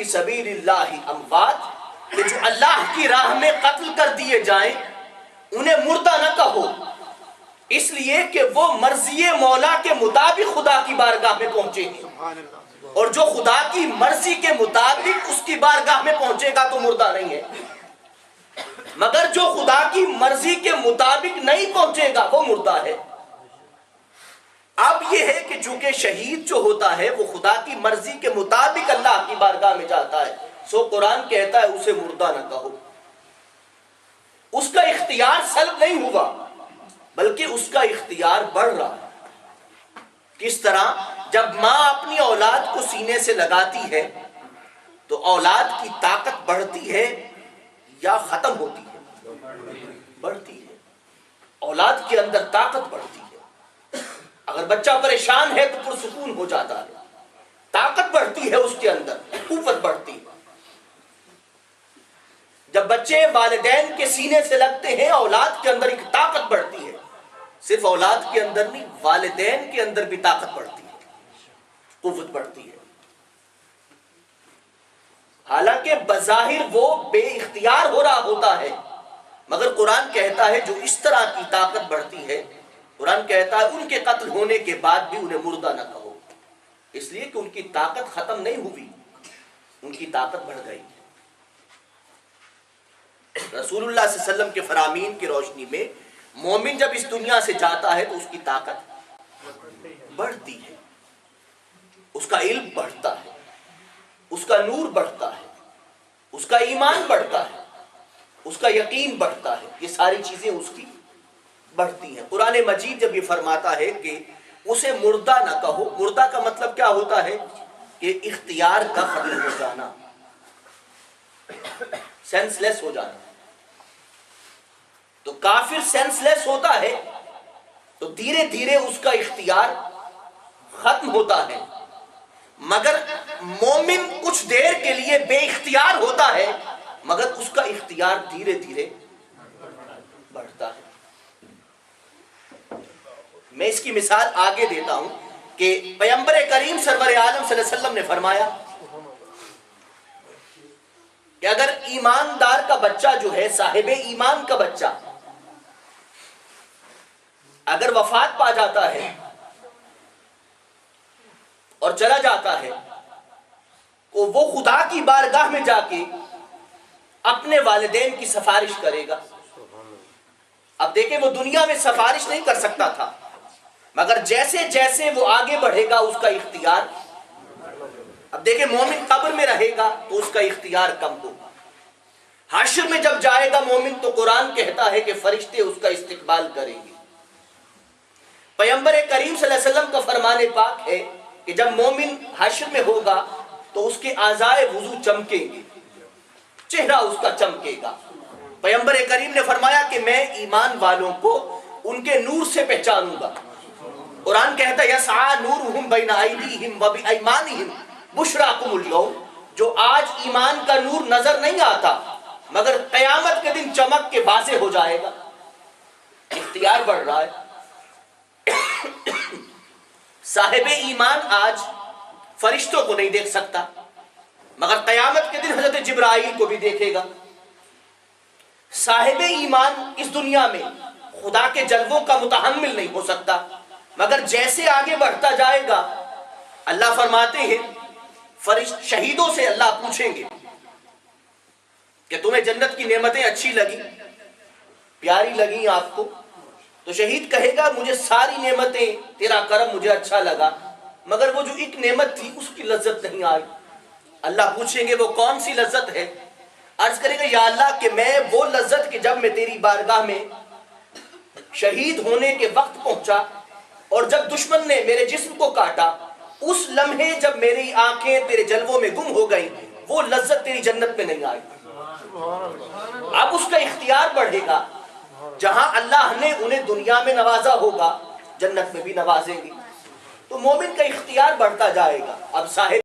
فی سبیل اللہ اموات، کہ جو اللہ کی راہ میں قتل کر دیے جائیں انہیں مردہ نہ کہو، اس لیے کہ وہ مرضی مولا کے مطابق خدا کی بارگاہ میں پہنچے ہیں، اور جو خدا کی مرضی کے مطابق اس کی بارگاہ میں پہنچے گا تو مردہ نہیں ہے، مگر جو خدا کی مرضی کے مطابق نہیں پہنچے گا وہ مردہ ہے۔ اب یہ ہے کہ چونکہ شہید جو ہوتا ہے وہ خدا کی مرضی کے مطابق اللہ کی بارگاہ میں جاتا ہے، سو قرآن کہتا ہے اسے مردہ نہ کہو۔ اس کا اختیار سلب نہیں ہوا بلکہ اس کا اختیار بڑھ رہا ہے۔ کس طرح؟ جب ماں اپنی اولاد کو سینے سے لگاتی ہے تو اولاد کی طاقت بڑھتی ہے یا ختم ہوتی ہے؟ بڑھتی ہے۔ اولاد کے اندر طاقت بڑھتی ہے۔ اگر بچہ پریشان ہے تو پرسکون ہو جاتا ہے، طاقت بڑھتی ہے، اس کے اندر قوت بڑھتی ہے۔ جب بچے والدین کے سینے سے لگتے ہیں اولاد کے اندر ایک طاقت بڑھتی ہے، صرف اولاد کے اندر نہیں والدین کے اندر بھی طاقت بڑھتی ہے، قوت بڑھتی ہے۔ حالانکہ بظاہر وہ بے اختیار ہو رہا ہوتا ہے، مگر قرآن کہتا ہے جو اس طرح کی طاقت بڑھتی ہے، قرآن کہتا ہے ان کے قتل ہونے کے بعد بھی انہیں مردہ نہ کہو، اس لیے کہ ان کی طاقت ختم نہیں ہوئی، ان کی طاقت بڑھ گئی۔ رسول اللہ صلی اللہ علیہ وسلم کے فرامین کی روشنی میں مومن جب اس دنیا سے جاتا ہے تو اس کی طاقت بڑھتی ہے، اس کا علم بڑھتا ہے، اس کا نور بڑھتا ہے، اس کا ایمان بڑھتا ہے، اس کا یقین بڑھتا ہے، یہ ساری چیزیں اس کی بڑھتی ہیں۔ قرآن مجید جب یہ فرماتا ہے کہ اسے مردہ نہ کہو، مردہ کا مطلب کیا ہوتا ہے؟ کہ اختیار کا ختم ہو جانا، سینس لیس ہو جانا۔ تو کافر سینس لیس ہوتا ہے تو دھیرے دھیرے اس کا اختیار ختم ہوتا ہے، مگر مومن کچھ دیر کے لیے بے اختیار ہوتا ہے مگر اس کا اختیار دھیرے دھیرے بڑھتا ہے۔ میں اس کی مثال آگے دیتا ہوں کہ پیغمبر کریم سرور عالم صلی اللہ علیہ وسلم نے فرمایا کہ اگر ایماندار کا بچہ جو ہے، صاحب ایمان کا بچہ اگر وفات پا جاتا ہے اور چلا جاتا ہے تو وہ خدا کی بارگاہ میں جا کے اپنے والدین کی سفارش کرے گا۔ اب دیکھیں وہ دنیا میں سفارش نہیں کر سکتا تھا، مگر جیسے جیسے وہ آگے بڑھے گا اس کا اختیار، اب دیکھیں مومن قبر میں رہے گا تو اس کا اختیار کم ہوگا، حشر میں جب جائے گا مومن تو قرآن کہتا ہے کہ فرشتے اس کا استقبال کریں گے۔ پیغمبر کریم صلی اللہ علیہ وسلم کا فرمان پاک ہے کہ جب مومن حشر میں ہوگا تو اس کے اعضائے وضو چمکیں گے، چہرہ اس کا چمکے گا۔ پیغمبر کریم نے فرمایا کہ میں ایمان والوں کو ان کے نور سے پہچانوں گا۔ قرآن کہتا ہے یسعی نورہم بین ایدیہم و بایمانہم بشراکم اليوم، جو آج ایمان کا نور نظر نہیں آتا مگر قیامت کے دن چمک کے واضح ہو جائے گا۔ اختیار بڑھ رہا ہے۔ صاحب ایمان آج فرشتوں کو نہیں دیکھ سکتا مگر قیامت کے دن حضرت جبرائیل کو بھی دیکھے گا۔ صاحب ایمان اس دنیا میں خدا کے جلووں کا متحمل نہیں ہو سکتا مگر جیسے آگے بڑھتا جائے گا اللہ فرماتے ہیں شہیدوں سے اللہ پوچھیں گے کہ تمہیں جنت کی نعمتیں اچھی لگی، پیاری لگی آپ کو؟ تو شہید کہے گا مجھے ساری نعمتیں، تیرا کرم مجھے اچھا لگا مگر وہ جو ایک نعمت تھی اس کی لذت نہیں آئی۔ اللہ پوچھیں گے وہ کون سی لذت ہے؟ عرض کرے گا یا اللہ کہ میں وہ لذت کہ جب میں تیری بارگاہ میں شہید ہونے کے وقت پہنچا اور جب دشمن نے میرے جسم کو کاٹا، اس لمحے جب میری آنکھیں تیرے جلووں میں گم ہو گئیں، وہ لذت تیری جنت میں نہیں آئی۔ اب اس کا اختیار بڑھے گا، جہاں اللہ نے انہیں دنیا میں نوازا ہوگا جنت میں بھی نوازیں گے، تو مومن کا اختیار بڑھتا جائے گا۔ اب صاحب